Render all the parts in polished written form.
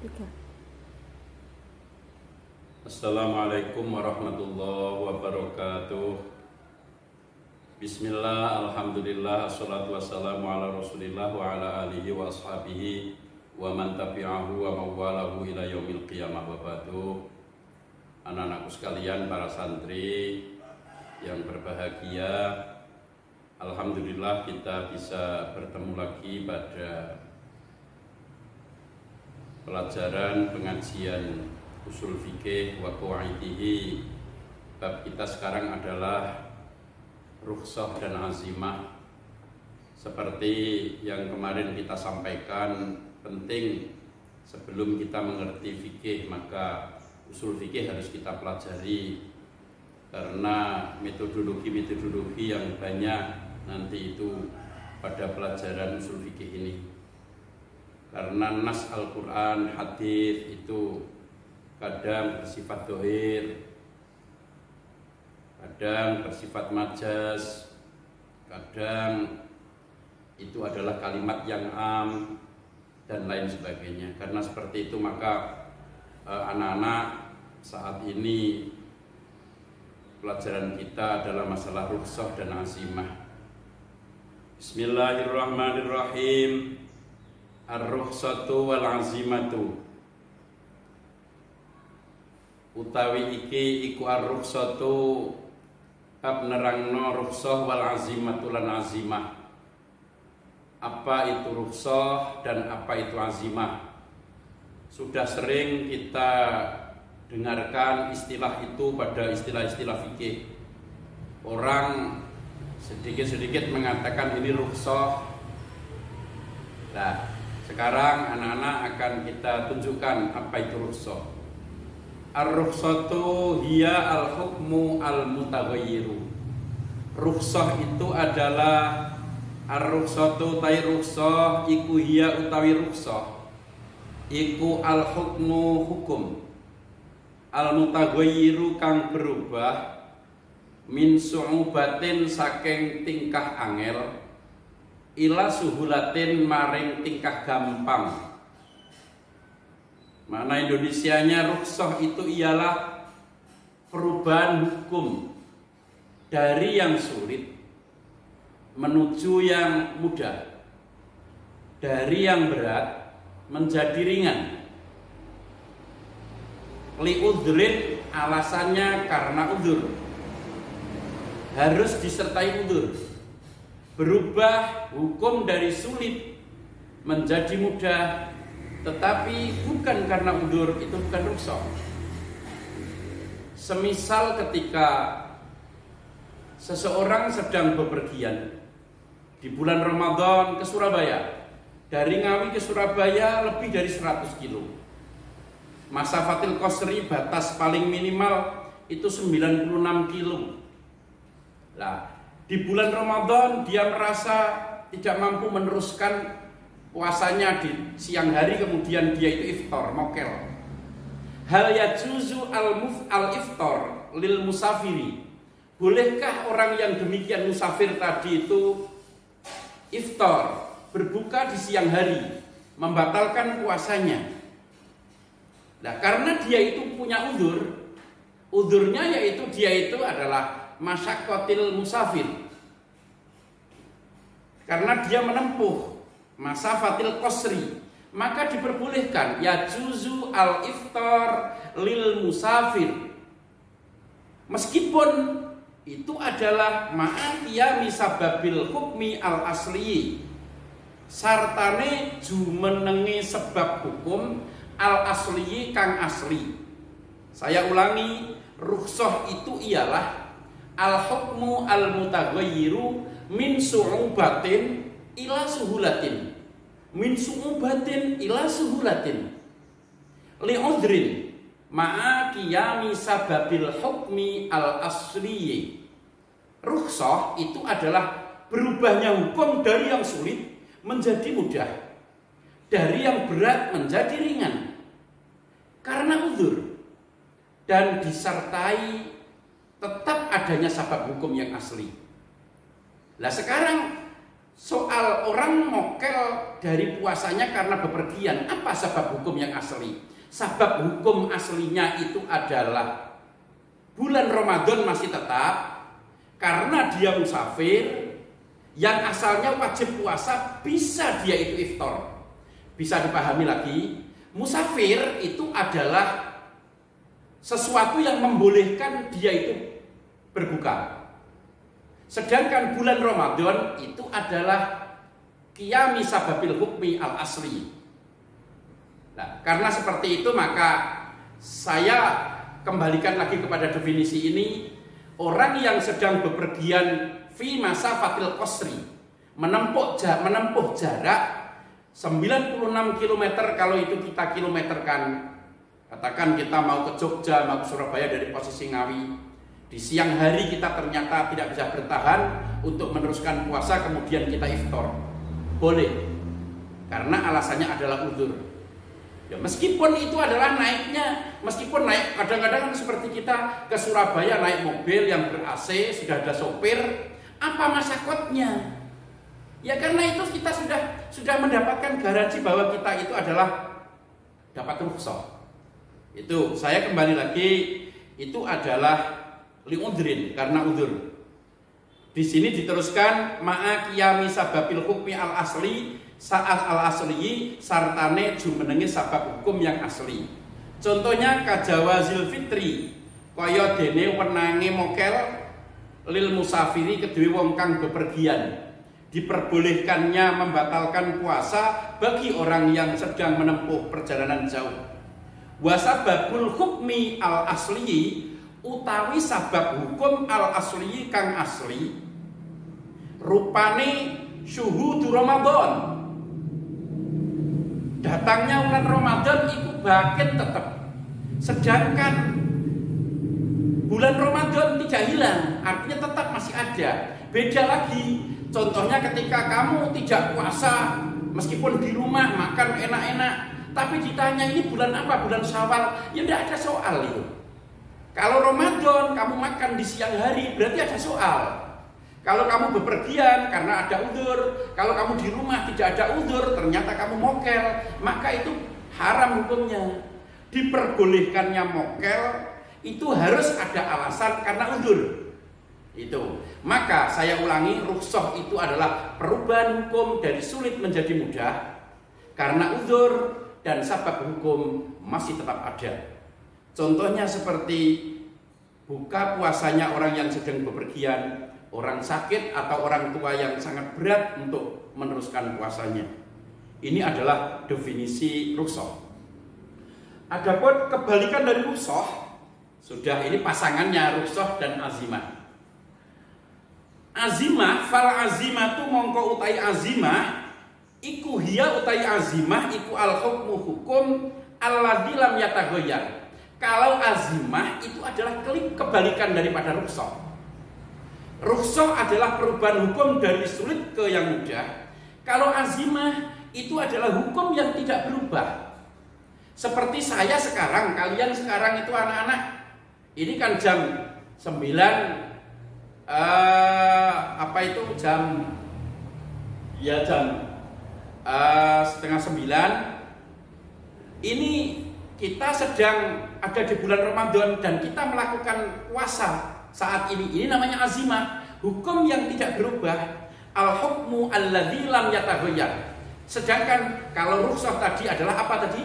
Tiga. Assalamualaikum warahmatullahi wabarakatuh. Bismillah, alhamdulillah, assalatu wassalamu ala rasulillah wa ala alihi wa ashabihi wa man tabi'ahu wa mawalahu ila yaumil qiyamah wa ba'du. Anak-anakku sekalian, para santri yang berbahagia, alhamdulillah kita bisa bertemu lagi pada pelajaran pengajian usul fikih wa qawaidihi. Bab kita sekarang adalah rukhsah dan azimah. Seperti yang kemarin kita sampaikan, penting sebelum kita mengerti fikih maka usul fikih harus kita pelajari, karena metodologi yang banyak nanti itu pada pelajaran usul fikih ini. Karena nas Al-Quran, hadis itu kadang bersifat dohir, kadang bersifat majas, kadang itu adalah kalimat yang am dan lain sebagainya. Karena seperti itu maka anak-anak saat ini pelajaran kita adalah masalah rukhsah dan azimah. Bismillahirrahmanirrahim. Ar-rukhsatu wal azimatu. Utawi iki iku ar-rukhsatu bab nerangno rukhsah wal azimatu lan azimah. Apa itu rukhsah dan apa itu azimah? Sudah sering kita dengarkan istilah itu pada istilah-istilah fikih. Orang sedikit-sedikit mengatakan ini rukhsah. Nah, sekarang anak-anak akan kita tunjukkan apa itu rukhsah. Ar-rukhsatu hiya al-hukmu al-mutaghayyiru. Rukhsah itu adalah ar-rukhsatu tai rukhsah iku hiya utawi rukhsah iku al-hukmu hukum al-mutaghayyiru kang berubah min su'ubatin saking tingkah angel ila suhulatin maring tingkah gampang. Makna Indonesianya rukhsah itu ialah perubahan hukum dari yang sulit menuju yang mudah, dari yang berat menjadi ringan. Liudhrin alasannya karena udzur, harus disertai udzur. Berubah hukum dari sulit menjadi mudah, tetapi bukan karena udzur, itu bukan rukhsah. Semisal ketika seseorang sedang bepergian di bulan Ramadan ke Surabaya, dari Ngawi ke Surabaya lebih dari 100 kilo. Masafatil qasri, batas paling minimal itu 96 kilo. Nah, di bulan Ramadan dia merasa tidak mampu meneruskan puasanya di siang hari, kemudian dia itu iftar, mokel. Hal yajuzu al-iftar lil musafiri. Bolehkah orang yang demikian musafir tadi itu iftar, berbuka di siang hari, membatalkan puasanya? Nah, karena dia itu punya udzur, udzurnya yaitu dia itu adalah masyaqqatil musafir, karena dia menempuh masafatil qasri, maka diperbolehkan yajuzu al-iftar lil musafir, meskipun itu adalah ma'atiyami sababil hukmi al-asli, sartane jumenengi sebab hukum al-asli kang asli. Saya ulangi, rukhsah itu ialah al-hukmu al-mutaghayyiru min su'ubatin ila suhulatin. Min su'ubatin ila suhulatin li'udhrin ma'a qiyami sababil hukmi al-asli. Rukhsah itu adalah berubahnya hukum dari yang sulit menjadi mudah, dari yang berat menjadi ringan, karena udzur, dan disertai tetap adanya sabab hukum yang asli. Nah, sekarang soal orang mokel dari puasanya karena bepergian, apa sebab hukum yang asli? Sebab hukum aslinya itu adalah bulan Ramadan masih tetap karena dia musafir, yang asalnya wajib puasa bisa dia itu iftar. Bisa dipahami lagi, musafir itu adalah sesuatu yang membolehkan dia itu berbuka. Sedangkan bulan Ramadan itu adalah qiyami sababil hukmi al asli. Nah, karena seperti itu maka saya kembalikan lagi kepada definisi ini. Orang yang sedang bepergian fi masafatil qasri, menempuh jarak 96 km, kalau itu kita kilometerkan, katakan kita mau ke Jogja, mau ke Surabaya dari posisi Ngawi, di siang hari kita ternyata tidak bisa bertahan untuk meneruskan puasa, kemudian kita iftar, boleh, karena alasannya adalah uzur. Ya, meskipun itu adalah naiknya, meskipun naik kadang-kadang seperti kita ke Surabaya naik mobil yang ber-AC, sudah ada sopir, apa masyakotnya? Ya karena itu kita sudah mendapatkan garansi bahwa kita itu adalah dapat rukhsah. Itu saya kembali lagi, itu adalah liudrin, karena udzur. Di sini diteruskan ma'a qiyami sababil hukmi al asli saat al asli sartane jumenenge sabab hukum yang asli. Contohnya kajawazil fitri, kaya dene wenange mokel lil musafiri kedue wong kang bepergian. Diperbolehkannya membatalkan puasa bagi orang yang sedang menempuh perjalanan jauh. Wasababul hukmi al asli, utawi sabab hukum al asli kang asli, rupane syuhudu Ramadan. Datangnya bulan Ramadan itu bakin tetap. Sedangkan bulan Ramadan tidak hilang, artinya tetap masih ada. Beda lagi, contohnya ketika kamu tidak puasa, meskipun di rumah makan enak-enak, tapi ditanya ini bulan apa, bulan Syawal, ya tidak ada soal itu. Kalau Ramadan kamu makan di siang hari, berarti ada soal. Kalau kamu bepergian karena ada uzur, kalau kamu di rumah tidak ada uzur, ternyata kamu mokel, maka itu haram hukumnya. Diperbolehkannya mokel itu harus ada alasan karena uzur. Itu. Maka saya ulangi, rukhsah itu adalah perubahan hukum dari sulit menjadi mudah karena uzur dan sabab hukum masih tetap ada. Contohnya seperti buka puasanya orang yang sedang bepergian, orang sakit atau orang tua yang sangat berat untuk meneruskan puasanya. Ini adalah definisi rukhsah. Adapun kebalikan dari rukhsah, sudah ini pasangannya rukhsah dan azimah. Azimah, fal azimah tu mongko utai azimah, iku hiya utai azimah, iku al hukmu hukum alladzi lam yataghayyar. Kalau azimah itu adalah kebalikan daripada rukhsah. Rukhsah adalah perubahan hukum dari sulit ke yang mudah. Kalau azimah itu adalah hukum yang tidak berubah. Seperti saya sekarang, kalian sekarang itu anak-anak, ini kan jam 9, jam 8:30. Ini kita sedang ada di bulan Ramadan dan kita melakukan puasa saat ini. Ini namanya azimah, hukum yang tidak berubah. Al-hukmu alladzi lam yataghayyar. Sedangkan kalau rukhsah tadi adalah apa tadi?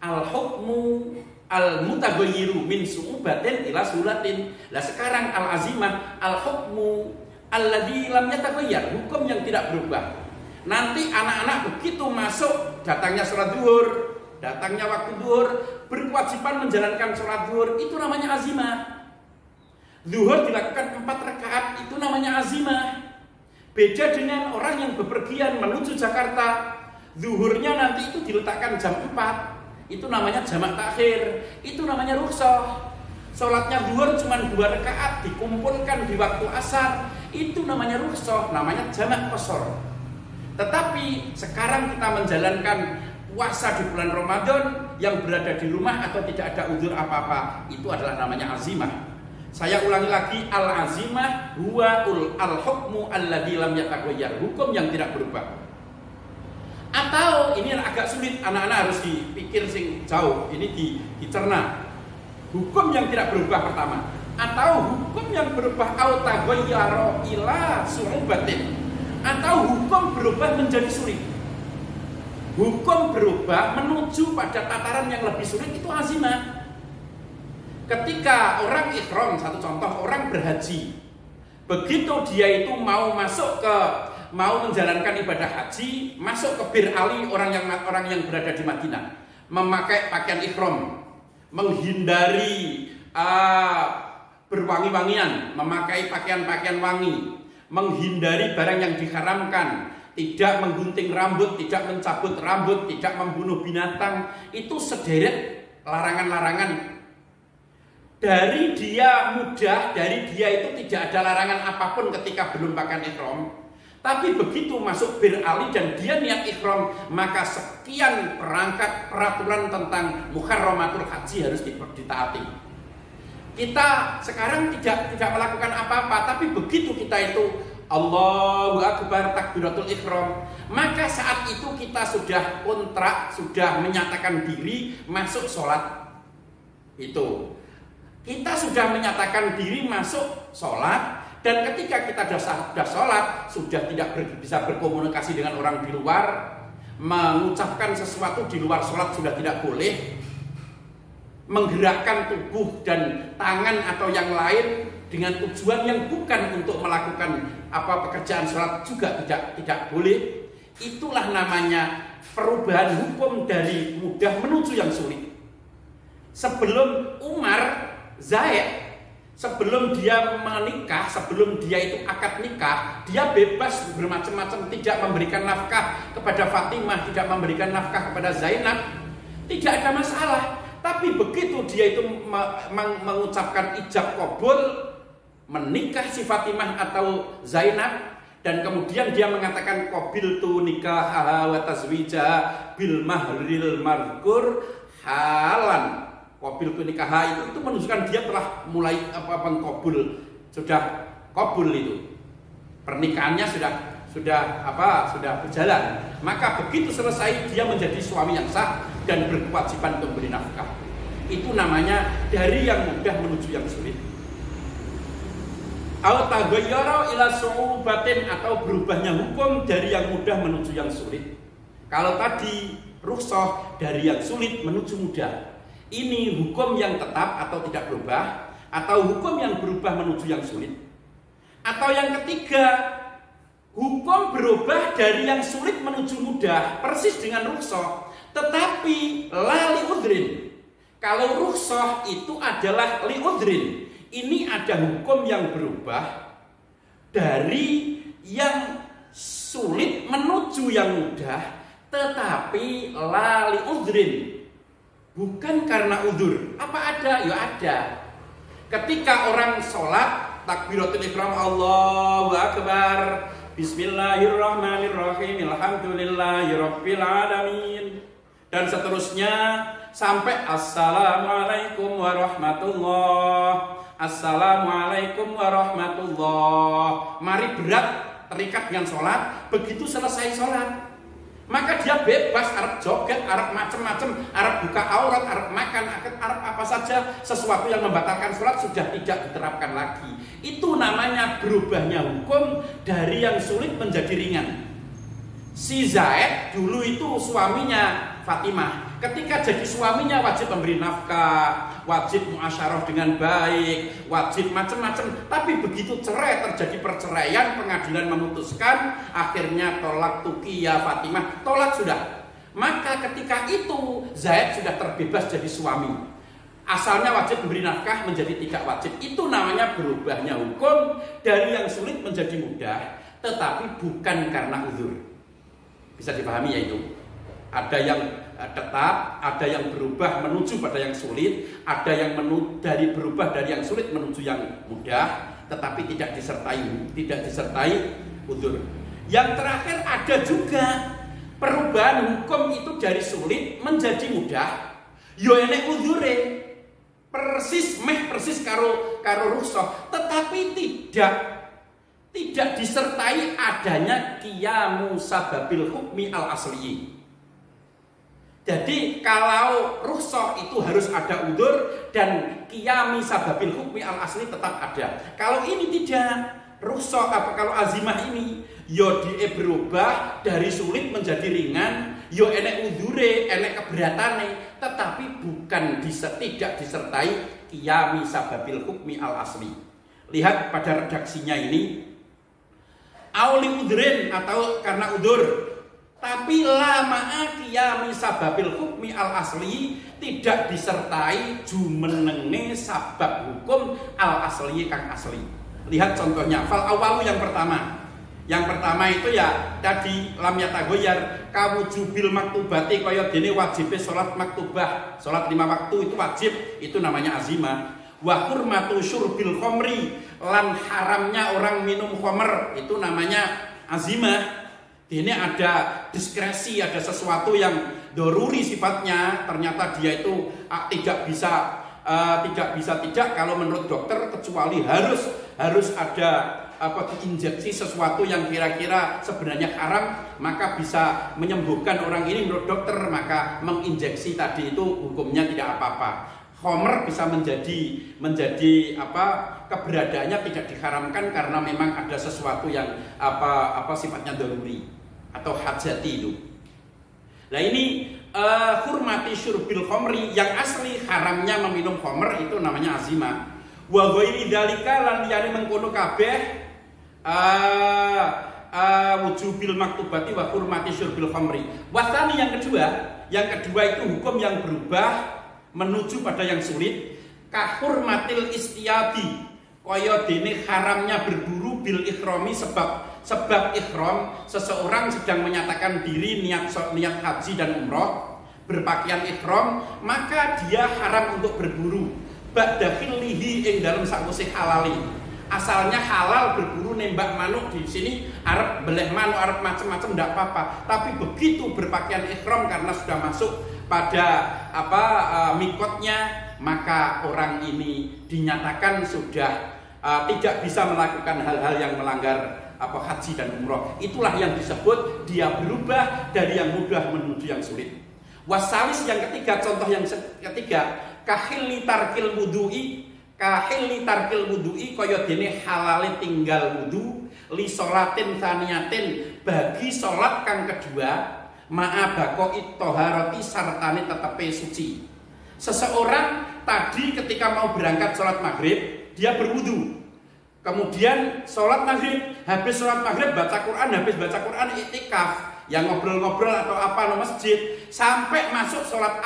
Al-hukmu al-mutaghayyiru min su'ubatin ila sulatin. Lah sekarang al-azimah, al-hukmu alladzi lam yataghayyar, hukum yang tidak berubah. Nanti anak-anak begitu masuk, datangnya sholat zuhur, datangnya waktu zuhur, berkewajiban menjalankan sholat zuhur, itu namanya azimah. Zuhur dilakukan 4 rakaat, itu namanya azimah. Beda dengan orang yang bepergian menuju Jakarta, zuhurnya nanti itu diletakkan jam 4, itu namanya jamak takhir, itu namanya rukhsah. Sholatnya zuhur cuma 2 rakaat dikumpulkan di waktu asar, itu namanya rukhsah, namanya jamak qasar. Tetapi sekarang kita menjalankan puasa di bulan Ramadan yang berada di rumah atau tidak ada uzur apa-apa, itu adalah namanya azimah. Saya ulangi lagi, al-azimah huwa al-hukmu alladzi lam yataghayyar, hukum yang tidak berubah. Atau ini agak sulit, anak-anak harus dipikir sing jauh, ini dicerna. Hukum yang tidak berubah pertama, atau hukum yang berubah au taghayyara ila su'ubatin, atau hukum berubah menjadi sulit. Hukum berubah menuju pada tataran yang lebih sulit, itu azimah. Ketika orang ihram, satu contoh, orang berhaji, begitu dia itu mau menjalankan ibadah haji, masuk ke Bir Ali, orang yang berada di Madinah, memakai pakaian ihram, menghindari berwangi-wangian, memakai pakaian-pakaian wangi, menghindari barang yang diharamkan, tidak menggunting rambut, tidak mencabut rambut, tidak membunuh binatang, itu sederet larangan-larangan. Dari dia mudah, dari dia itu tidak ada larangan apapun ketika belum pakaian ihram. Tapi begitu masuk Bir Ali dan dia niat ihram, maka sekian perangkat peraturan tentang muharramatul haji harus ditaati. Kita sekarang tidak melakukan apa-apa, tapi begitu kita itu Allahu Akbar takbiratul ihram, maka saat itu kita sudah kontrak, sudah menyatakan diri masuk sholat. Itu kita sudah menyatakan diri masuk sholat, dan ketika kita sudah sholat, sudah tidak bisa berkomunikasi dengan orang di luar, mengucapkan sesuatu di luar sholat sudah tidak boleh, menggerakkan tubuh dan tangan atau yang lain dengan tujuan yang bukan untuk melakukan pekerjaan sholat juga tidak boleh. Itulah namanya perubahan hukum dari mudah menuju yang sulit. Sebelum Umar Zaid, sebelum dia menikah, sebelum dia itu akad nikah, dia bebas bermacam-macam, tidak memberikan nafkah kepada Fatimah, tidak memberikan nafkah kepada Zainab, tidak ada masalah. Tapi begitu dia itu mengucapkan ijab qabul, menikah si Fatimah atau Zainab, dan kemudian dia mengatakan qabiltu nikahaha wa tazwijaha bil mahril markur halan. Qabiltu nikaha itu menunjukkan dia telah mulai mengqabul, sudah qabul itu. Pernikahannya sudah berjalan. Maka begitu selesai dia menjadi suami yang sah dan berkewajiban untuk memberi nafkah. Itu namanya dari yang mudah menuju yang sulit. Au taghayyara ila su'ubatin, atau berubahnya hukum dari yang mudah menuju yang sulit. Kalau tadi rukhsah dari yang sulit menuju mudah. Ini hukum yang tetap atau tidak berubah, atau hukum yang berubah menuju yang sulit. Atau yang ketiga, hukum berubah dari yang sulit menuju mudah, persis dengan rukhsah, tetapi la li udhrin. Kalau rukhsah itu adalah li udhrin. Ini ada hukum yang berubah dari yang sulit menuju yang mudah, tetapi la li udhrin. Bukan karena udzur. Apa ada? Ya ada. Ketika orang sholat, takbiratul ihram, Allahu Akbar, Bismillahirrahmanirrahim, Alhamdulillahirabbil alamin, dan seterusnya sampai Assalamualaikum warahmatullah, Assalamualaikum warahmatullah. Mari berat, terikat dengan sholat. Begitu selesai sholat, maka dia bebas, arep joget, arep macem-macem, arep buka aurat, arep makan, arep apa saja, sesuatu yang membatalkan sholat sudah tidak diterapkan lagi. Itu namanya berubahnya hukum dari yang sulit menjadi ringan. Si Zaid dulu itu suaminya Fatimah. Ketika jadi suaminya wajib memberi nafkah, wajib muasyarah dengan baik, wajib macam-macam. Tapi begitu cerai, terjadi perceraian, pengadilan memutuskan, akhirnya tolak tuki ya Fatimah, tolak sudah. Maka ketika itu Zaid sudah terbebas jadi suami. Asalnya wajib memberi nafkah menjadi tidak wajib. Itu namanya berubahnya hukum dari yang sulit menjadi mudah, tetapi bukan karena uzur. Bisa dipahami ya itu? Ada yang tetap, ada yang berubah menuju pada yang sulit, ada yang berubah dari yang sulit menuju yang mudah, tetapi tidak disertai uzur. Yang terakhir ada juga perubahan hukum itu dari sulit menjadi mudah, yo enek uzure. persis karo rukhsah, tetapi tidak disertai adanya qiyamu sababil hukmi al asli. Jadi kalau rukhsah itu harus ada udzur dan qiyami sababil hukmi al asli tetap ada. Kalau ini tidak, rukhsah kalau azimah ini yo berubah dari sulit menjadi ringan, yo enek udzure, enek keberatane, tetapi bukan tidak disertai qiyami sababil hukmi al asli. Lihat pada redaksinya ini, auli udhrin atau karena udur, tapi lama qiyami sababil hukmi al asli tidak disertai jumenenge sabab hukum al asli kang asli. Lihat contohnya, fal awalu yang pertama. Yang pertama itu ya tadi lam yatagoyar kawujubil maktubati kaya dene wajibe salat maktubah, salat 5 waktu itu wajib, itu namanya azimah. Wa hurmatu syurbil khamri, lan haramnya orang minum khamr, itu namanya azimah. Ini ada diskresi, ada sesuatu yang doruri sifatnya, ternyata dia itu tidak bisa kalau menurut dokter, kecuali harus ada diinjeksi sesuatu yang kira-kira sebenarnya haram, maka bisa menyembuhkan orang ini menurut dokter, maka menginjeksi tadi itu hukumnya tidak apa-apa. Khamr bisa menjadi keberadaannya tidak diharamkan karena memang ada sesuatu yang sifatnya daruri atau hajati itu. Nah ini hurmati syurbil khamri, yang asli haramnya meminum khamr itu namanya azimah. Wa ghairi dzalika lan liyane mengkono kabeh wujubil maktubati wa hurmati syurbil khamri. Wasani yang kedua itu hukum yang berubah menuju pada yang sulit, kahurmatil istiabi, kaya dene haramnya berburu bil ikhrami, sebab ikhram, seseorang sedang menyatakan diri niat haji dan umroh, berpakaian ikhram, maka dia haram untuk berburu ba'da khillihi ing dalam sakwise halali. Asalnya halal berburu nembak manuk, di sini arep beleh manuk, arep macam-macam ndak apa-apa, tapi begitu berpakaian ikhram karena sudah masuk pada mikotnya, maka orang ini dinyatakan sudah tidak bisa melakukan hal-hal yang melanggar haji dan umroh. Itulah yang disebut dia berubah dari yang mudah menuju yang sulit. Wasalis yang ketiga, contoh yang ketiga, kahilli tarkil wudu'i kaya dene halale tinggal wudu li sholatin thaniyatin, bagi sholat kang kedua, ma'abako ittoharati sartane tetepe suci. Seseorang tadi ketika mau berangkat sholat maghrib, dia berwudu, kemudian sholat maghrib, habis sholat maghrib baca Quran, habis baca Quran iktikaf, yang ngobrol-ngobrol atau apa di masjid, sampai masuk sholat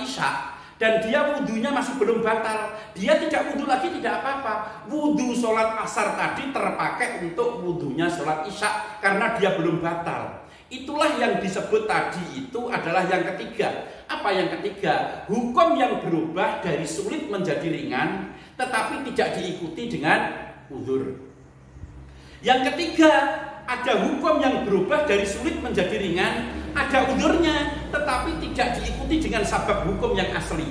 isya, dan dia wudunya masih belum batal, dia tidak wudu lagi tidak apa-apa. Wudu sholat asar tadi terpakai untuk wudunya sholat isya karena dia belum batal. Itulah yang disebut tadi itu adalah yang ketiga. Apa yang ketiga? Hukum yang berubah dari sulit menjadi ringan, tetapi tidak diikuti dengan uzur. Yang ketiga, ada hukum yang berubah dari sulit menjadi ringan, ada uzurnya, tetapi tidak diikuti dengan sabab hukum yang asli.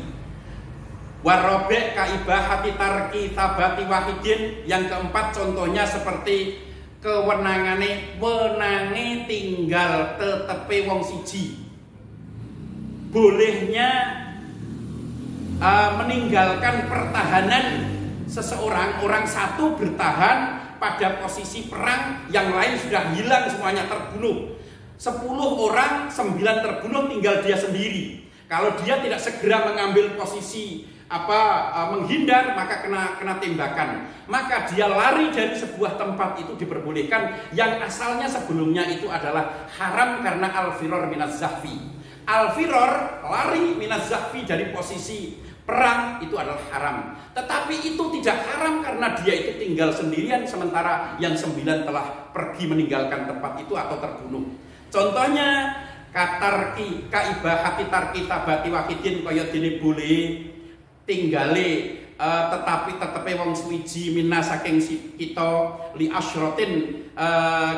Warobek kaibahati tarki tabati wahidin. Yang keempat contohnya seperti kewenange tinggal tetepe wong siji. Bolehnya meninggalkan pertahanan seseorang, orang satu bertahan pada posisi perang, yang lain sudah hilang semuanya, terbunuh. 10 orang, 9 terbunuh, tinggal dia sendiri. Kalau dia tidak segera mengambil posisi menghindar, maka kena tembakan. Maka dia lari dari sebuah tempat, itu diperbolehkan. Yang asalnya sebelumnya itu adalah haram karena al-firor minaz zahfi. Al-firor, lari minaz zahfi, dari posisi perang, itu adalah haram. Tetapi itu tidak haram karena dia itu tinggal sendirian, sementara yang 9 telah pergi meninggalkan tempat itu atau terbunuh. Contohnya katarki kaibahati tarki tabati wahidin, kaya dene boleh tinggale tetapi wong suwiji minna saking kita li asyratin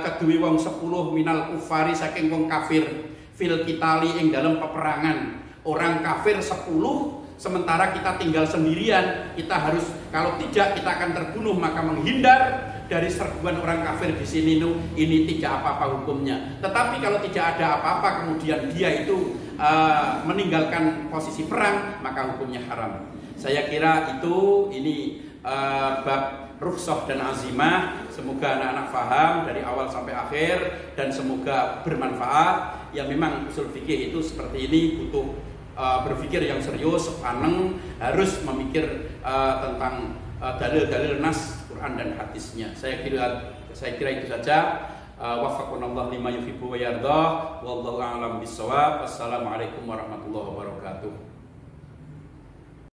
keduwe wong 10 minal kufari saking wong kafir fil kitali ing dalam peperangan. Orang kafir 10 Sementara kita tinggal sendirian, kita harus, kalau tidak kita akan terbunuh, maka menghindar dari serbuan orang kafir di sini ini tidak apa-apa hukumnya. Tetapi kalau tidak ada apa-apa kemudian dia itu meninggalkan posisi perang, maka hukumnya haram. Saya kira ini bab rukhsah dan azimah. Semoga anak-anak paham dari awal sampai akhir dan semoga bermanfaat. Ya memang usul fikih itu seperti ini, butuh berpikir yang serius, paneng, harus memikir tentang dalil-dalil nas Quran dan hadisnya. Saya kira itu saja. Waffaqanallahu lima yuhibbu wa yardah. Wallahu a'lam bissawab. Wassalamualaikum warahmatullahi wabarakatuh.